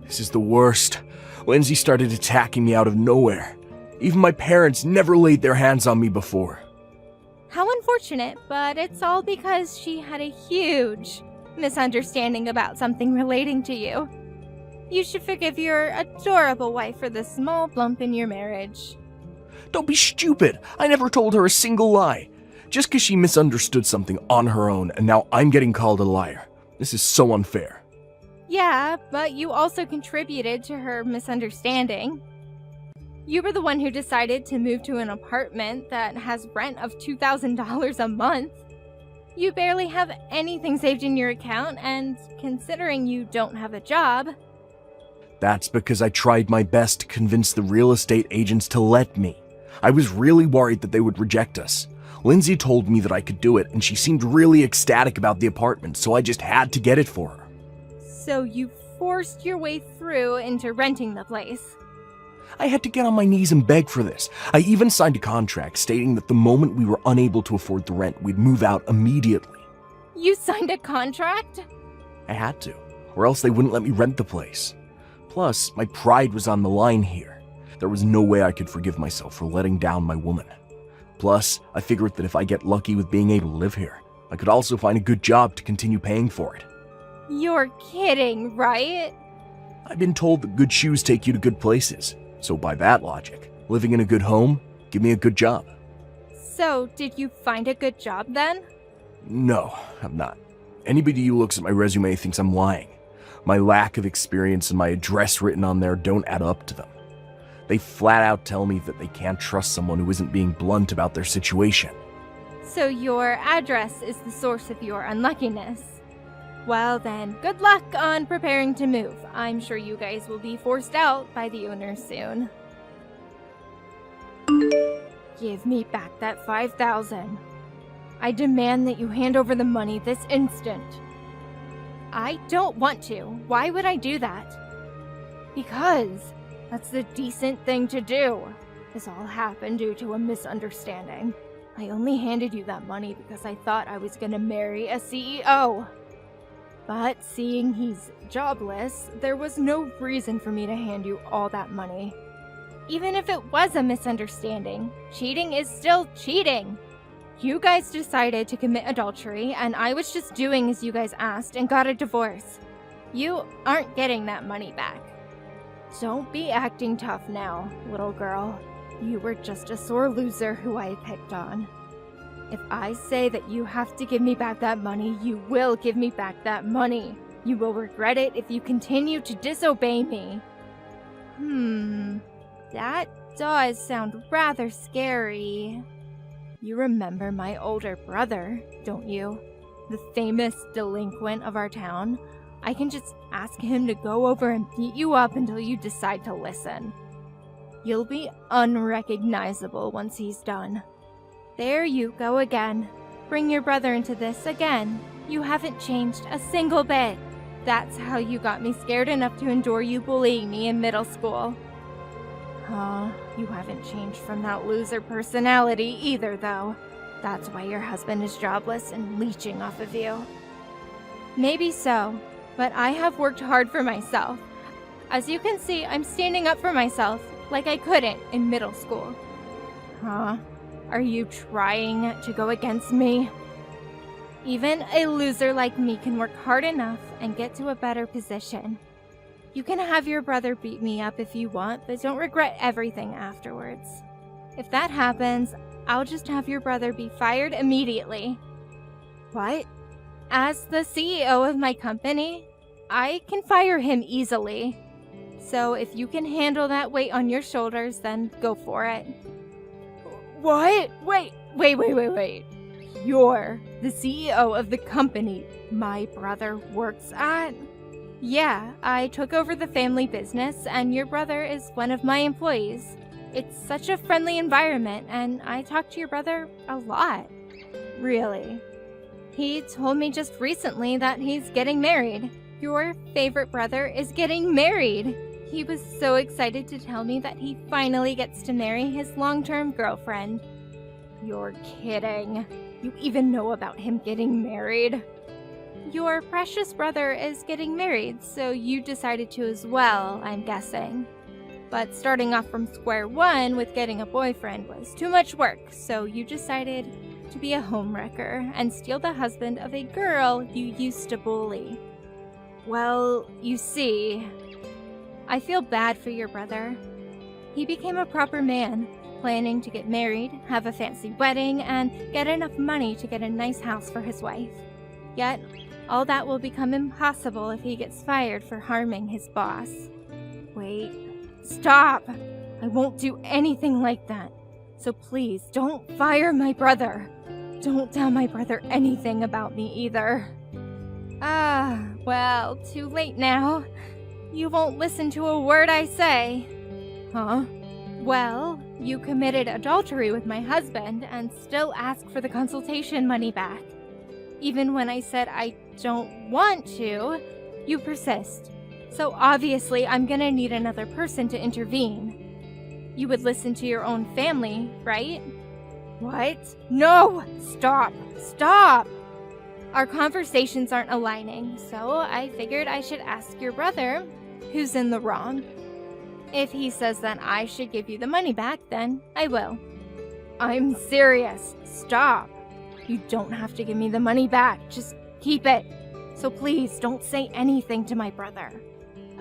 This is the worst. Lindsay started attacking me out of nowhere. Even my parents never laid their hands on me before. How unfortunate, but it's all because she had a huge misunderstanding about something relating to you. You should forgive your adorable wife for the small bump in your marriage. Don't be stupid. I never told her a single lie. Just because she misunderstood something on her own, and now I'm getting called a liar. This is so unfair. Yeah, but you also contributed to her misunderstanding. You were the one who decided to move to an apartment that has rent of $2,000 a month. You barely have anything saved in your account, and considering you don't have a job... That's because I tried my best to convince the real estate agents to let me. I was really worried that they would reject us. Lindsay told me that I could do it, and she seemed really ecstatic about the apartment, so I just had to get it for her. So you forced your way through into renting the place. I had to get on my knees and beg for this. I even signed a contract stating that the moment we were unable to afford the rent, we'd move out immediately. You signed a contract? I had to, or else they wouldn't let me rent the place. Plus, my pride was on the line here. There was no way I could forgive myself for letting down my woman. Plus, I figured that if I get lucky with being able to live here, I could also find a good job to continue paying for it. You're kidding, right? I've been told that good shoes take you to good places. So by that logic, living in a good home, give me a good job. So, did you find a good job then? No, I'm not. Anybody who looks at my resume thinks I'm lying. My lack of experience and my address written on there don't add up to them. They flat out tell me that they can't trust someone who isn't being blunt about their situation. So your address is the source of your unluckiness. Well then, good luck on preparing to move. I'm sure you guys will be forced out by the owner soon. Give me back that $5,000. I demand that you hand over the money this instant. I don't want to. Why would I do that? Because that's the decent thing to do. This all happened due to a misunderstanding. I only handed you that money because I thought I was gonna marry a CEO. But seeing he's jobless, there was no reason for me to hand you all that money. Even if it was a misunderstanding, cheating is still cheating. You guys decided to commit adultery, and I was just doing as you guys asked and got a divorce. You aren't getting that money back. Don't be acting tough now, little girl. You were just a sore loser who I picked on. If I say that you have to give me back that money, you will give me back that money. You will regret it if you continue to disobey me. That does sound rather scary. You remember my older brother, don't you? The famous delinquent of our town? I can just ask him to go over and beat you up until you decide to listen. You'll be unrecognizable once he's done. There you go again. Bring your brother into this again. You haven't changed a single bit. That's how you got me scared enough to endure you bullying me in middle school. You haven't changed from that loser personality either, though. That's why your husband is jobless and leeching off of you. Maybe so, but I have worked hard for myself. As you can see, I'm standing up for myself, like I couldn't in middle school. Are you trying to go against me? Even a loser like me can work hard enough and get to a better position. You can have your brother beat me up if you want, but don't regret everything afterwards. If that happens, I'll just have your brother be fired immediately. What? As the CEO of my company, I can fire him easily. So if you can handle that weight on your shoulders, then go for it. What? Wait. You're the CEO of the company my brother works at? Yeah, I took over the family business, and your brother is one of my employees. It's such a friendly environment, and I talk to your brother a lot. Really. He told me just recently that he's getting married. Your favorite brother is getting married. He was so excited to tell me that he finally gets to marry his long-term girlfriend. You're kidding. You even know about him getting married? Your precious brother is getting married, so you decided to as well, I'm guessing. But starting off from square one with getting a boyfriend was too much work, so you decided to be a homewrecker and steal the husband of a girl you used to bully. Well, you see, I feel bad for your brother. He became a proper man, planning to get married, have a fancy wedding, and get enough money to get a nice house for his wife. Yet, all that will become impossible if he gets fired for harming his boss. Wait, stop! I won't do anything like that. So please, don't fire my brother. Don't tell my brother anything about me either. Well, too late now. You won't listen to a word I say. Huh? Well, you committed adultery with my husband and still ask for the consultation money back. Even when I said I don't want to, you persist. So obviously I'm gonna need another person to intervene. You would listen to your own family, right? What? No! Stop! Stop! Our conversations aren't aligning, so I figured I should ask your brother, who's in the wrong. If he says that I should give you the money back, then I will. I'm serious. Stop. You don't have to give me the money back. Just keep it. So please don't say anything to my brother.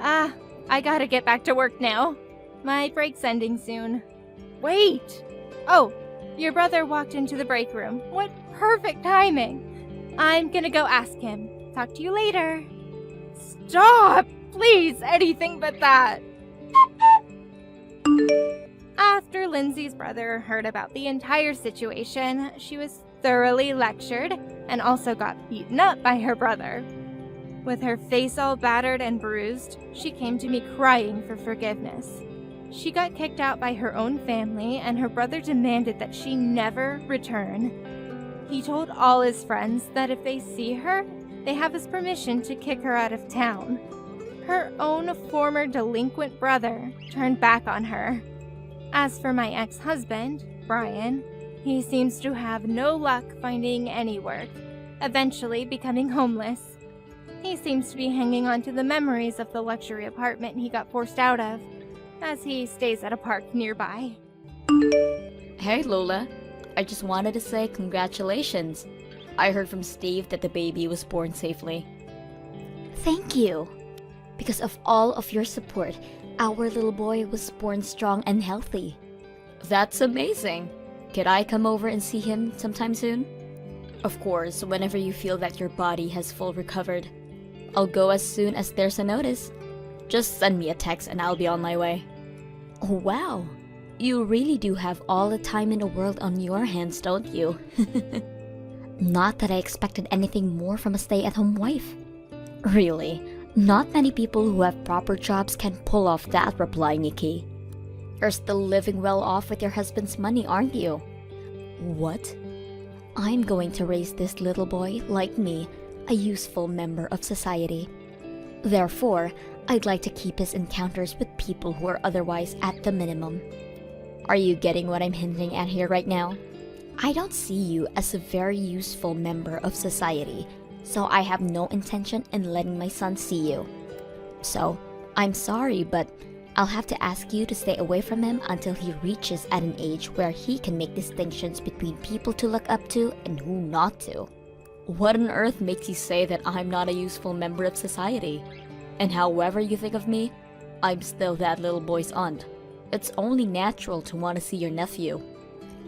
I gotta get back to work now. My break's ending soon. Wait! Oh, your brother walked into the break room. What perfect timing. I'm gonna go ask him. Talk to you later. Stop! Please, anything but that. After Lindsay's brother heard about the entire situation, she was thoroughly lectured and also got beaten up by her brother. With her face all battered and bruised, she came to me crying for forgiveness. She got kicked out by her own family, and her brother demanded that she never return. He told all his friends that if they see her, they have his permission to kick her out of town. Her own former delinquent brother turned back on her. As for my ex-husband, Brian, he seems to have no luck finding any work, eventually becoming homeless. He seems to be hanging on to the memories of the luxury apartment he got forced out of, as he stays at a park nearby. Hey Lola, I just wanted to say congratulations. I heard from Steve that the baby was born safely. Thank you. Because of all of your support, our little boy was born strong and healthy. That's amazing. Could I come over and see him sometime soon? Of course, whenever you feel that your body has full recovered. I'll go as soon as there's a notice. Just send me a text and I'll be on my way. Oh, wow. You really do have all the time in the world on your hands, don't you? Not that I expected anything more from a stay-at-home wife. Really, not many people who have proper jobs can pull off that reply, Nikki. You're still living well off with your husband's money, aren't you? What? I'm going to raise this little boy, like me, a useful member of society. Therefore, I'd like to keep his encounters with people who are otherwise at the minimum. Are you getting what I'm hinting at here right now? I don't see you as a very useful member of society, so I have no intention in letting my son see you. So, I'm sorry, but I'll have to ask you to stay away from him until he reaches at an age where he can make distinctions between people to look up to and who not to. What on earth makes you say that I'm not a useful member of society? And however you think of me, I'm still that little boy's aunt. It's only natural to want to see your nephew.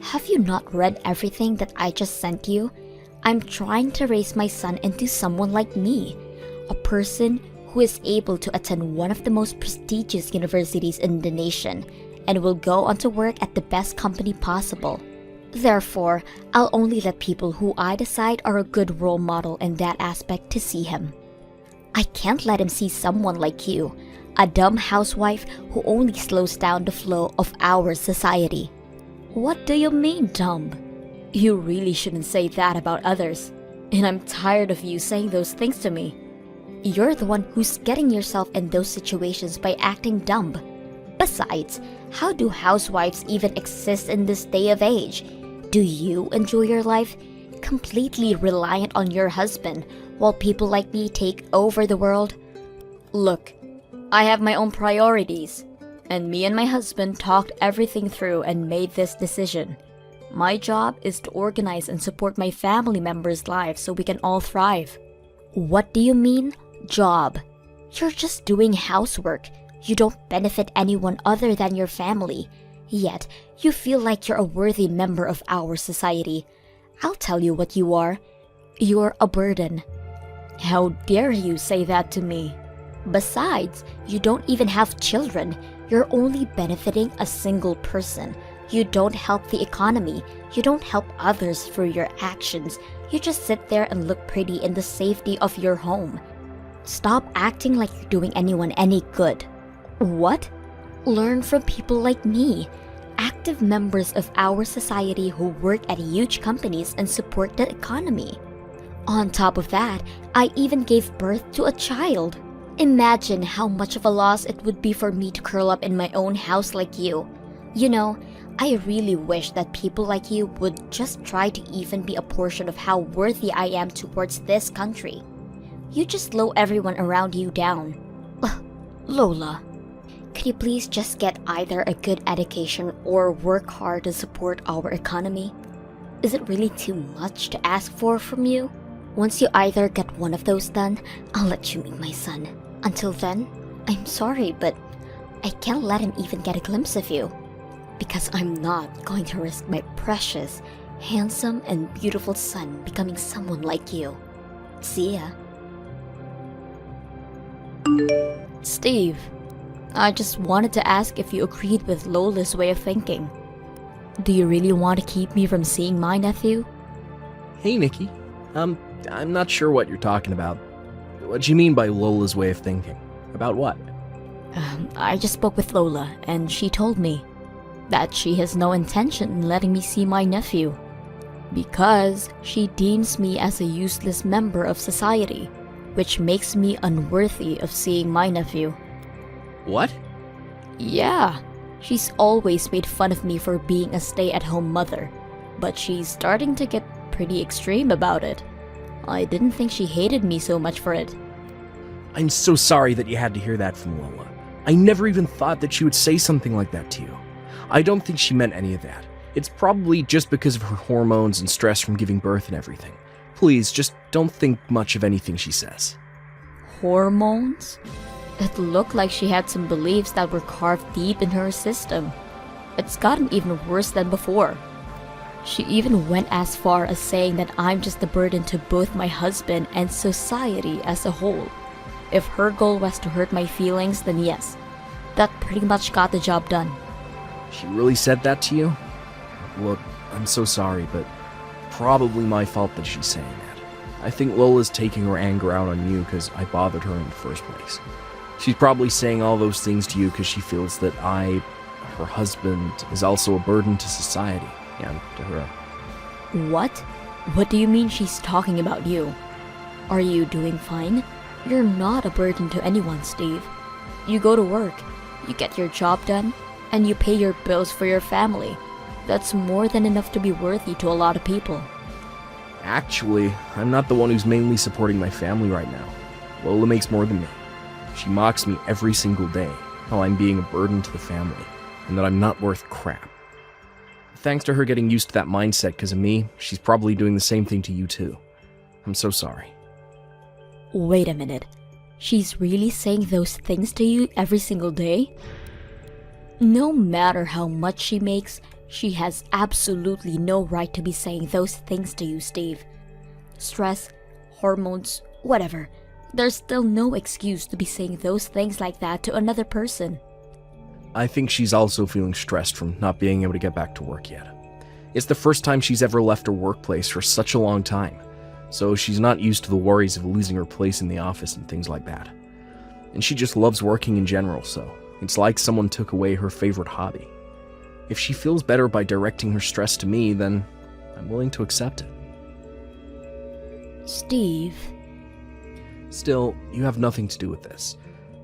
Have you not read everything that I just sent you? I'm trying to raise my son into someone like me, a person who is able to attend one of the most prestigious universities in the nation and will go on to work at the best company possible. Therefore, I'll only let people who I decide are a good role model in that aspect to see him. I can't let him see someone like you, a dumb housewife who only slows down the flow of our society. What do you mean, dumb? You really shouldn't say that about others. And I'm tired of you saying those things to me. You're the one who's getting yourself in those situations by acting dumb. Besides, how do housewives even exist in this day of age? Do you enjoy your life? completely reliant on your husband, while people like me take over the world? Look, I have my own priorities, and me and my husband talked everything through and made this decision. My job is to organize and support my family members' lives so we can all thrive. What do you mean, job? You're just doing housework. You don't benefit anyone other than your family. Yet, you feel like you're a worthy member of our society. I'll tell you what you are. You're a burden. How dare you say that to me? Besides, you don't even have children. You're only benefiting a single person. You don't help the economy. You don't help others through your actions. You just sit there and look pretty in the safety of your home. Stop acting like you're doing anyone any good. What? Learn from people like me, active members of our society who work at huge companies and support the economy. On top of that, I even gave birth to a child. Imagine how much of a loss it would be for me to curl up in my own house like you. You know, I really wish that people like you would just try to even be a portion of how worthy I am towards this country. You just slow everyone around you down. Lola, could you please just get either a good education or work hard to support our economy? Is it really too much to ask for from you? Once you either get one of those done, I'll let you meet my son. Until then, I'm sorry, but I can't let him even get a glimpse of you. Because I'm not going to risk my precious, handsome, and beautiful son becoming someone like you. See ya. Steve, I just wanted to ask if you agreed with Lola's way of thinking. Do you really want to keep me from seeing my nephew? Hey, Nikki. I'm not sure what you're talking about. What do you mean by Lola's way of thinking? About what? I just spoke with Lola, and she told me that she has no intention in letting me see my nephew, because she deems me as a useless member of society, which makes me unworthy of seeing my nephew. What? Yeah, she's always made fun of me for being a stay-at-home mother, but she's starting to get pretty extreme about it. I didn't think she hated me so much for it. I'm so sorry that you had to hear that from Lola. I never even thought that she would say something like that to you. I don't think she meant any of that. It's probably just because of her hormones and stress from giving birth and everything. Please, just don't think much of anything she says. Hormones? It looked like she had some beliefs that were carved deep in her system. It's gotten even worse than before. She even went as far as saying that I'm just a burden to both my husband and society as a whole. If her goal was to hurt my feelings, then yes, that pretty much got the job done. She really said that to you? Look, I'm so sorry, but probably my fault that she's saying that. I think Lola's taking her anger out on you because I bothered her in the first place. She's probably saying all those things to you because she feels that her husband, is also a burden to society and to her. What? What do you mean she's talking about you? Are you doing fine? You're not a burden to anyone, Steve. You go to work, you get your job done, and you pay your bills for your family. That's more than enough to be worthy to a lot of people. Actually, I'm not the one who's mainly supporting my family right now. Lola makes more than me. She mocks me every single day, how I'm being a burden to the family, and that I'm not worth crap. Thanks to her getting used to that mindset because of me, she's probably doing the same thing to you too. I'm so sorry. Wait a minute. She's really saying those things to you every single day? No matter how much she makes, she has absolutely no right to be saying those things to you, Steve. Stress, hormones, whatever. There's still no excuse to be saying those things like that to another person. I think she's also feeling stressed from not being able to get back to work yet. It's the first time she's ever left her workplace for such a long time, so she's not used to the worries of losing her place in the office and things like that. And she just loves working in general, so it's like someone took away her favorite hobby. If she feels better by directing her stress to me, then I'm willing to accept it. Steve. Still, you have nothing to do with this,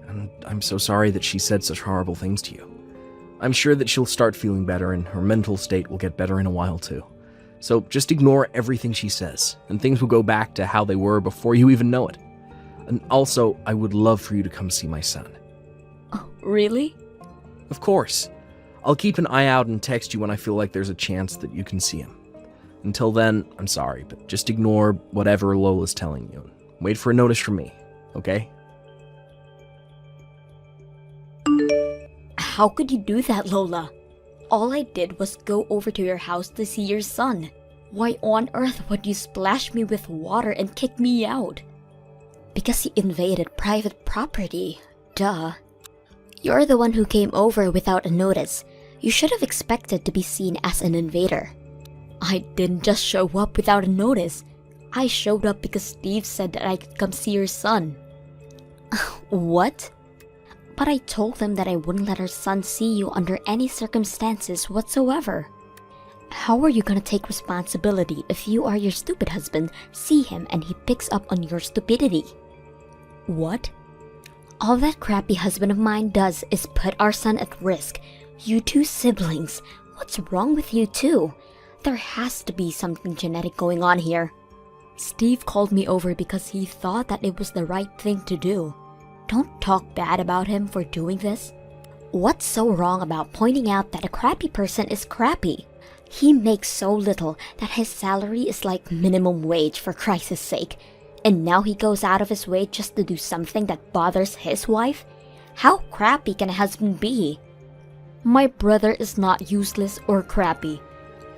and I'm so sorry that she said such horrible things to you. I'm sure that she'll start feeling better and her mental state will get better in a while too. So just ignore everything she says, and things will go back to how they were before you even know it. And also, I would love for you to come see my son. Oh, really? Of course. I'll keep an eye out and text you when I feel like there's a chance that you can see him. Until then, I'm sorry, but just ignore whatever Lola's telling you. Wait for a notice from me, okay? How could you do that, Lola? All I did was go over to your house to see your son. Why on earth would you splash me with water and kick me out? Because you invaded private property. Duh. You're the one who came over without a notice. You should have expected to be seen as an invader. I didn't just show up without a notice. I showed up because Steve said that I could come see your son. What? But I told them that I wouldn't let our son see you under any circumstances whatsoever. How are you gonna take responsibility if you are your stupid husband, see him, and he picks up on your stupidity? What? All that crappy husband of mine does is put our son at risk. You two siblings, what's wrong with you two? There has to be something genetic going on here. Steve called me over because he thought that it was the right thing to do. Don't talk bad about him for doing this. What's so wrong about pointing out that a crappy person is crappy? He makes so little that his salary is like minimum wage, for Christ's sake. And now he goes out of his way just to do something that bothers his wife? How crappy can a husband be? My brother is not useless or crappy.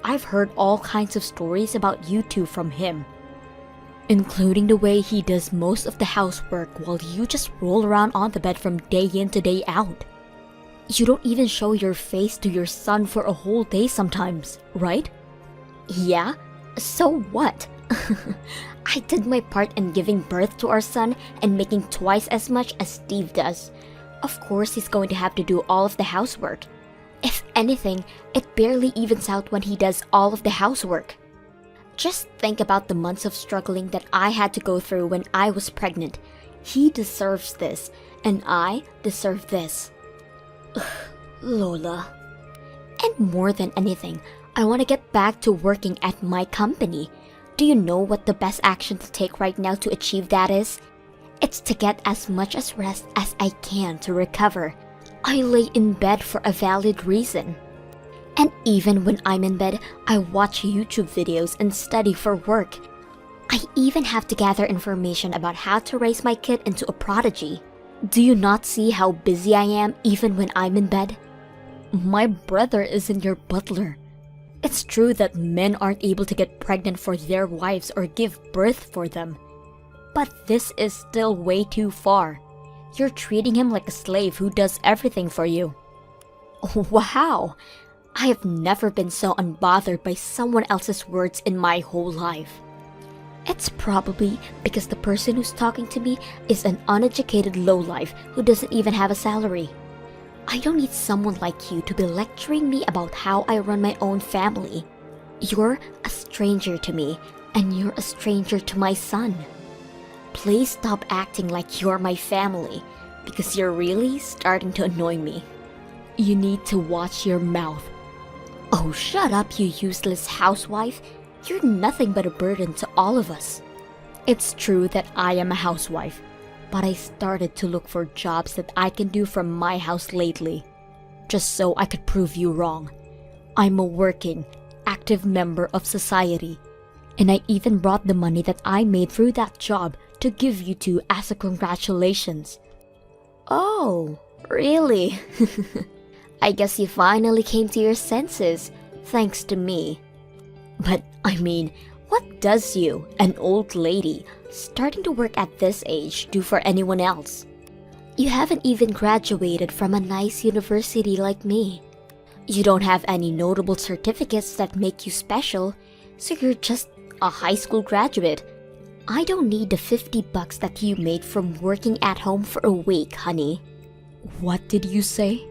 I've heard all kinds of stories about you two from him, including the way he does most of the housework while you just roll around on the bed from day in to day out. You don't even show your face to your son for a whole day sometimes, right? Yeah? So what? I did my part in giving birth to our son and making twice as much as Steve does. Of course he's going to have to do all of the housework. If anything, it barely evens out when he does all of the housework. Just think about the months of struggling that I had to go through when I was pregnant. He deserves this, and I deserve this. Ugh, Lola. And more than anything, I want to get back to working at my company. Do you know what the best action to take right now to achieve that is? It's to get as much as rest as I can to recover. I lay in bed for a valid reason. And even when I'm in bed, I watch YouTube videos and study for work. I even have to gather information about how to raise my kid into a prodigy. Do you not see how busy I am even when I'm in bed? My brother isn't your butler. It's true that men aren't able to get pregnant for their wives or give birth for them. But this is still way too far. You're treating him like a slave who does everything for you. Wow! I have never been so unbothered by someone else's words in my whole life. It's probably because the person who's talking to me is an uneducated lowlife who doesn't even have a salary. I don't need someone like you to be lecturing me about how I run my own family. You're a stranger to me, and you're a stranger to my son. Please stop acting like you're my family, because you're really starting to annoy me. You need to watch your mouth. Oh, shut up, you useless housewife. You're nothing but a burden to all of us. It's true that I am a housewife, but I started to look for jobs that I can do from my house lately, just so I could prove you wrong. I'm a working, active member of society, and I even brought the money that I made through that job to give you two as a congratulations. Oh, really? I guess you finally came to your senses, thanks to me. But, I mean, what does you, an old lady, starting to work at this age, do for anyone else? You haven't even graduated from a nice university like me. You don't have any notable certificates that make you special, so you're just a high school graduate. I don't need the $50 that you made from working at home for a week, honey. What did you say?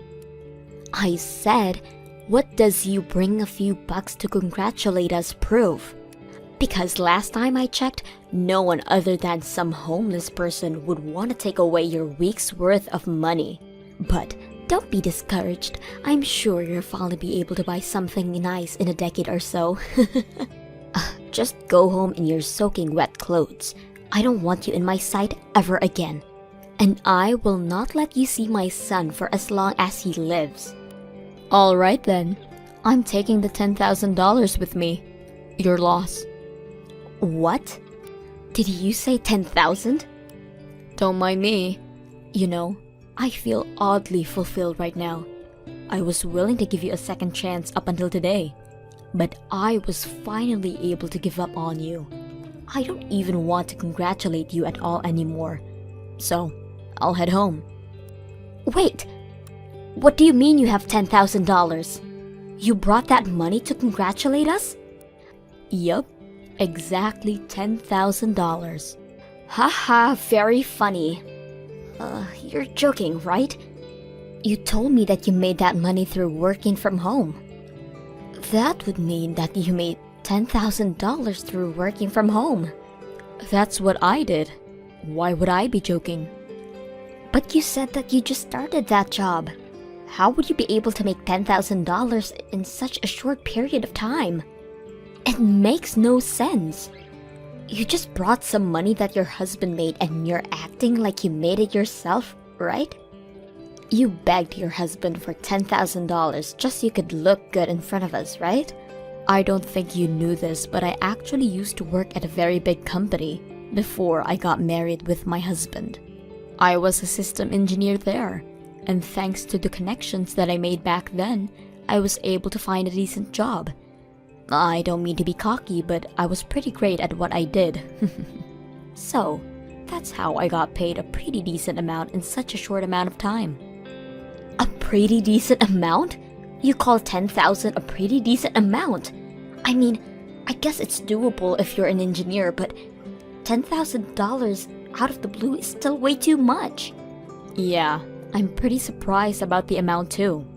I said, what does you bring a few bucks to congratulate us prove? Because last time I checked, no one other than some homeless person would want to take away your week's worth of money. But Don't be discouraged. I'm sure you'll finally be able to buy something nice in a decade or so. Just go home in your soaking wet clothes. I don't want you in my sight ever again. And I will not let you see my son for as long as he lives. Alright then. I'm taking the $10,000 with me. Your loss. What? Did you say 10,000? Don't mind me. You know, I feel oddly fulfilled right now. I was willing to give you a second chance up until today, but I was finally able to give up on you. I don't even want to congratulate you at all anymore. So, I'll head home. Wait! What do you mean you have $10,000? You brought that money to congratulate us? Yup, exactly $10,000. Haha, very funny. You're joking, right? You told me that you made that money through working from home. That would mean that you made $10,000 through working from home. That's what I did. Why would I be joking? But you said that you just started that job. How would you be able to make $10,000 in such a short period of time? It makes no sense. You just brought some money that your husband made and you're acting like you made it yourself, right? You begged your husband for $10,000 just so you could look good in front of us, right? I don't think you knew this, but I actually used to work at a very big company before I got married with my husband. I was a system engineer there, and thanks to the connections that I made back then, I was able to find a decent job. I don't mean to be cocky, but I was pretty great at what I did. So, that's how I got paid a pretty decent amount in such a short amount of time. A pretty decent amount? You call 10,000 a pretty decent amount? I mean, I guess it's doable if you're an engineer, but $10,000 out of the blue is still way too much. Yeah, I'm pretty surprised about the amount too.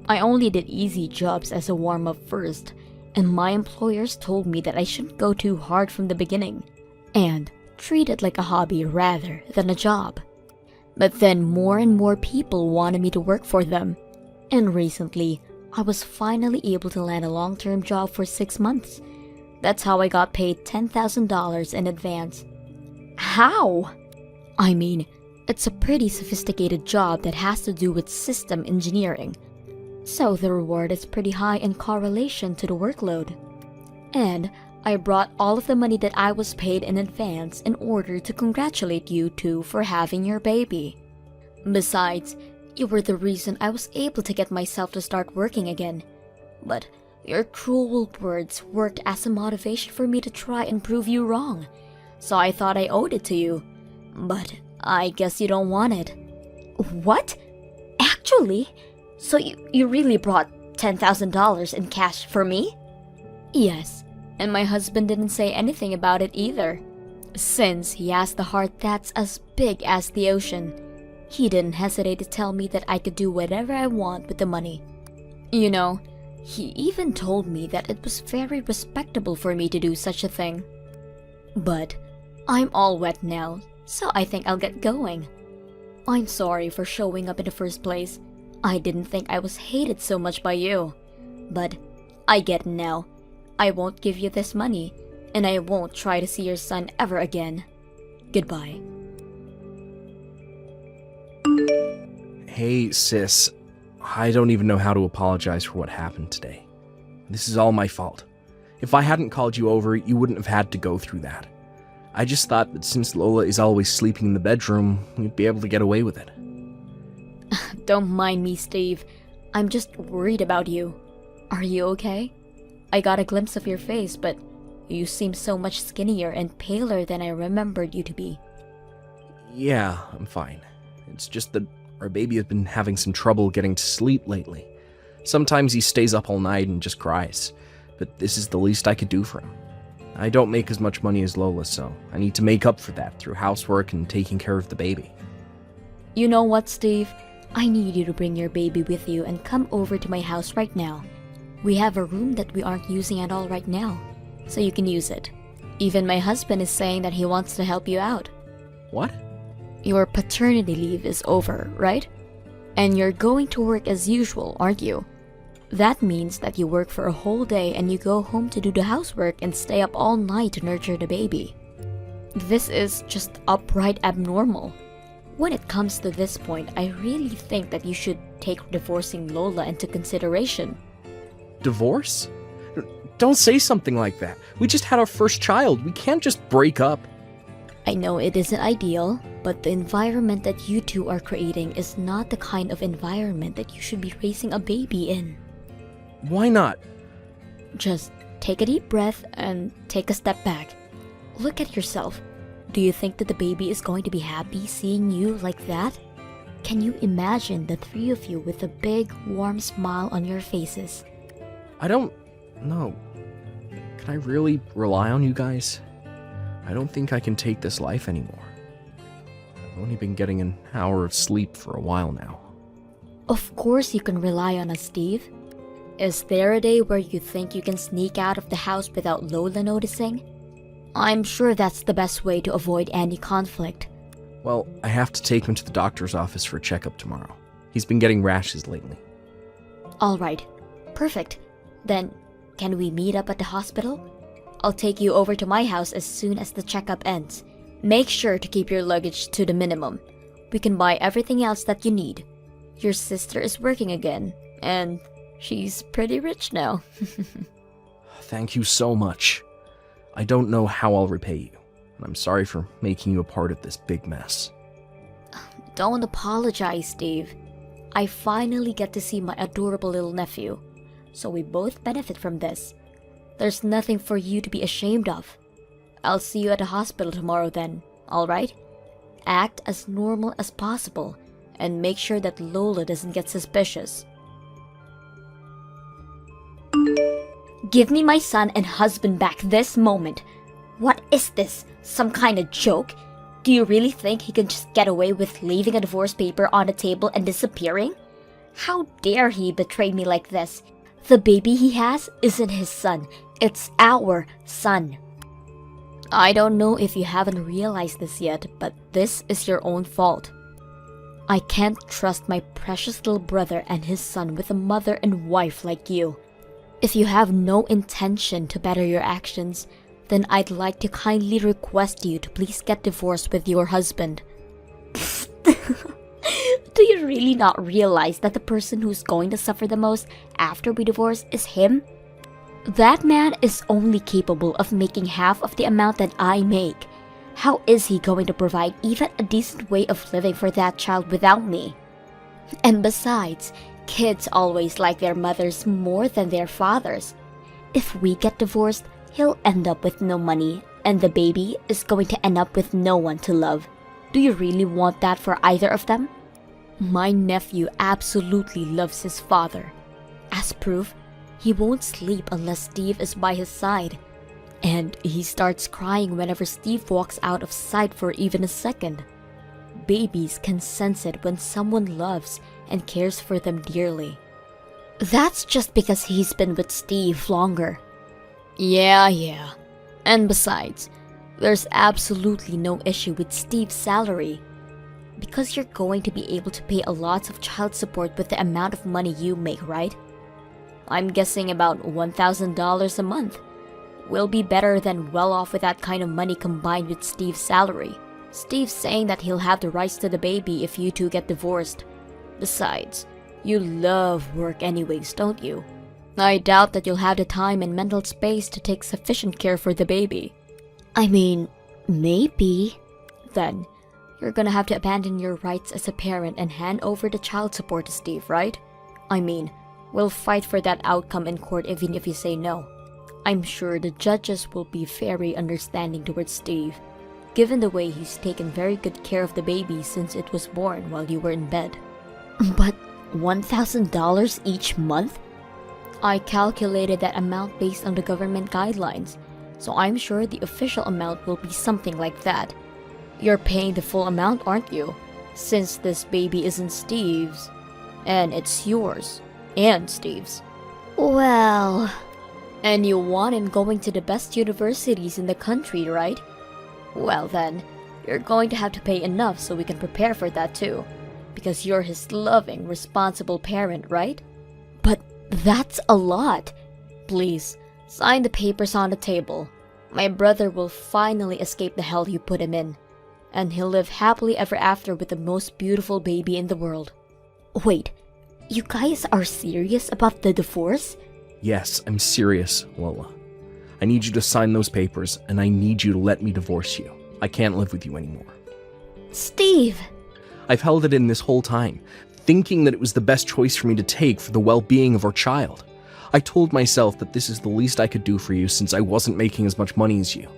I only did easy jobs as a warm-up first, and my employers told me that I shouldn't go too hard from the beginning, and treat it like a hobby rather than a job. But then more and more people wanted me to work for them, and recently, I was finally able to land a long-term job for 6 months. That's how I got paid $10,000 in advance. How? I mean, it's a pretty sophisticated job that has to do with system engineering, so the reward is pretty high in correlation to the workload. And I brought all of the money that I was paid in advance in order to congratulate you two for having your baby. Besides, you were the reason I was able to get myself to start working again. But your cruel words worked as a motivation for me to try and prove you wrong. So I thought I owed it to you. But I guess you don't want it. What? Actually? So you really brought $10,000 in cash for me? Yes, and my husband didn't say anything about it either. Since he has the heart that's as big as the ocean, he didn't hesitate to tell me that I could do whatever I want with the money. You know, he even told me that it was very respectable for me to do such a thing. But I'm all wet now, so I think I'll get going. I'm sorry for showing up in the first place. I didn't think I was hated so much by you. But I get it now. I won't give you this money, and I won't try to see your son ever again. Goodbye. Hey, sis. I don't even know how to apologize for what happened today. This is all my fault. If I hadn't called you over, you wouldn't have had to go through that. I just thought that since Lola is always sleeping in the bedroom, we'd be able to get away with it. Don't mind me, Steve. I'm just worried about you. Are you okay? I got a glimpse of your face, but you seem so much skinnier and paler than I remembered you to be. Yeah, I'm fine. It's just that our baby has been having some trouble getting to sleep lately. Sometimes he stays up all night and just cries, but this is the least I could do for him. I don't make as much money as Lola, so I need to make up for that through housework and taking care of the baby. You know what, Steve? I need you to bring your baby with you and come over to my house right now. We have a room that we aren't using at all right now, so you can use it. Even my husband is saying that he wants to help you out. What? Your paternity leave is over, right? And you're going to work as usual, aren't you? That means that you work for a whole day and you go home to do the housework and stay up all night to nurture the baby. This is just upright abnormal. When it comes to this point, I really think that you should take divorcing Lola into consideration. Divorce? Don't say something like that. We just had our first child. We can't just break up. I know it isn't ideal, but the environment that you two are creating is not the kind of environment that you should be raising a baby in. Why not? Just take a deep breath and take a step back. Look at yourself. Do you think that the baby is going to be happy seeing you like that? Can you imagine the three of you with a big, warm smile on your faces? I don't know. Can I really rely on you guys? I don't think I can take this life anymore. I've only been getting an hour of sleep for a while now. Of course you can rely on us, Steve. Is there a day where you think you can sneak out of the house without Lola noticing? I'm sure that's the best way to avoid any conflict. Well, I have to take him to the doctor's office for a checkup tomorrow. He's been getting rashes lately. Alright, perfect. Then, can we meet up at the hospital? I'll take you over to my house as soon as the checkup ends. Make sure to keep your luggage to the minimum. We can buy everything else that you need. Your sister is working again, and she's pretty rich now. Thank you so much. I don't know how I'll repay you, and I'm sorry for making you a part of this big mess. Don't apologize, Steve. I finally get to see my adorable little nephew, so we both benefit from this. There's nothing for you to be ashamed of. I'll see you at the hospital tomorrow then, alright? Act as normal as possible, and make sure that Lola doesn't get suspicious. Give me my son and husband back this moment. What is this? Some kind of joke? Do you really think he can just get away with leaving a divorce paper on the table and disappearing? How dare he betray me like this? The baby he has isn't his son. It's our son. I don't know if you haven't realized this yet, but this is your own fault. I can't trust my precious little brother and his son with a mother and wife like you. If you have no intention to better your actions, then I'd like to kindly request you to please get divorced with your husband. Do you really not realize that the person who's going to suffer the most after we divorce is him? That man is only capable of making half of the amount that I make. How is he going to provide even a decent way of living for that child without me? And besides, kids always like their mothers more than their fathers. If we get divorced, he'll end up with no money, and the baby is going to end up with no one to love. Do you really want that for either of them? My nephew absolutely loves his father. As proof, he won't sleep unless Steve is by his side. And he starts crying whenever Steve walks out of sight for even a second. Babies can sense it when someone loves and cares for them dearly. That's just because he's been with Steve longer. Yeah. And besides, there's absolutely no issue with Steve's salary. Because you're going to be able to pay a lot of child support with the amount of money you make, right? I'm guessing about $1,000 a month. We'll be better than well off with that kind of money combined with Steve's salary. Steve's saying that he'll have the rights to the baby if you two get divorced. Besides, you love work anyways, don't you? I doubt that you'll have the time and mental space to take sufficient care for the baby. I mean, maybe. Then, you're gonna have to abandon your rights as a parent and hand over the child support to Steve, right? I mean, we'll fight for that outcome in court even if you say no. I'm sure the judges will be very understanding towards Steve, given the way he's taken very good care of the baby since it was born while you were in bed. But $1,000 each month? I calculated that amount based on the government guidelines, so I'm sure the official amount will be something like that. You're paying the full amount, aren't you? Since this baby isn't Steve's, and it's yours, and Steve's. Well... And you want him going to the best universities in the country, right? Well then, you're going to have to pay enough so we can prepare for that too. because you're his loving, responsible parent, right? But that's a lot. Please, sign the papers on the table. My brother will finally escape the hell you put him in, and he'll live happily ever after with the most beautiful baby in the world. Wait, you guys are serious about the divorce? Yes, I'm serious, Lola. I need you to sign those papers, and I need you to let me divorce you. I can't live with you anymore. Steve! I've held it in this whole time, thinking that it was the best choice for me to take for the well-being of our child. I told myself that this is the least I could do for you since I wasn't making as much money as you.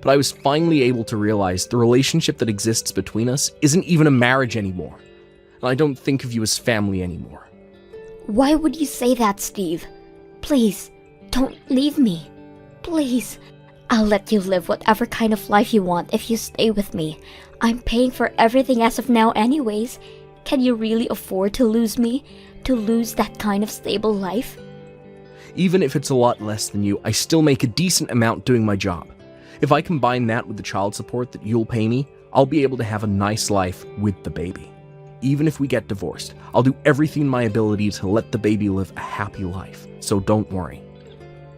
But I was finally able to realize the relationship that exists between us isn't even a marriage anymore. And I don't think of you as family anymore. Why would you say that, Steve? Please, don't leave me. Please. I'll let you live whatever kind of life you want if you stay with me. I'm paying for everything as of now anyways. Can you really afford to lose me? To lose that kind of stable life? Even if it's a lot less than you, I still make a decent amount doing my job. If I combine that with the child support that you'll pay me, I'll be able to have a nice life with the baby. Even if we get divorced, I'll do everything in my ability to let the baby live a happy life, so don't worry.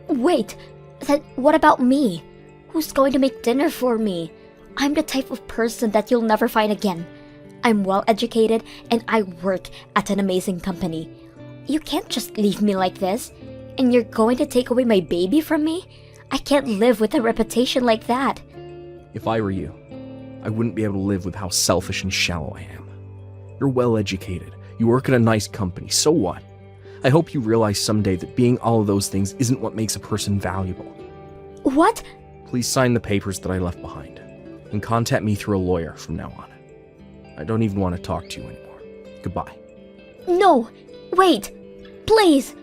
Wait, then what about me? Who's going to make dinner for me? I'm the type of person that you'll never find again. I'm well educated and I work at an amazing company. You can't just leave me like this. And you're going to take away my baby from me? I can't live with a reputation like that. If I were you, I wouldn't be able to live with how selfish and shallow I am. You're well educated. You work at a nice company. So what? I hope you realize someday that being all of those things isn't what makes a person valuable. What? Please sign the papers that I left behind, and contact me through a lawyer from now on. I don't even want to talk to you anymore. Goodbye. No! Wait! Please!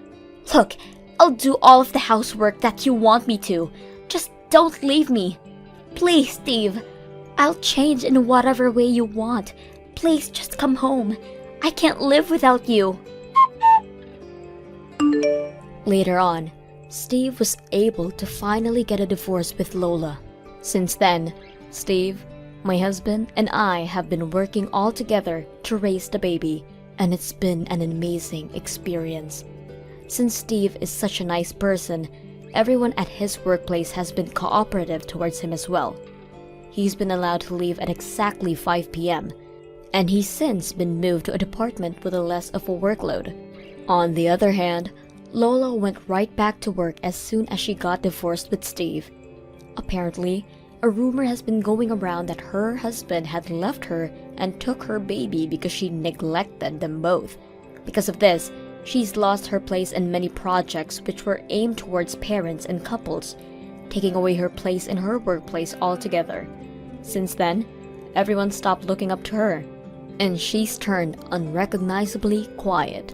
Look, I'll do all of the housework that you want me to. Just don't leave me. Please, Steve. I'll change in whatever way you want. Please just come home. I can't live without you. Later on, Steve was able to finally get a divorce with Lola. Since then, Steve, my husband, and I have been working all together to raise the baby, and it's been an amazing experience. Since Steve is such a nice person, everyone at his workplace has been cooperative towards him as well. He's been allowed to leave at exactly 5 p.m., and he's since been moved to a department with a less of a workload. On the other hand, Lola went right back to work as soon as she got divorced with Steve. Apparently, a rumor has been going around that her husband had left her and took her baby because she neglected them both. Because of this, she's lost her place in many projects which were aimed towards parents and couples, taking away her place in her workplace altogether. Since then, everyone stopped looking up to her, and she's turned unrecognizably quiet.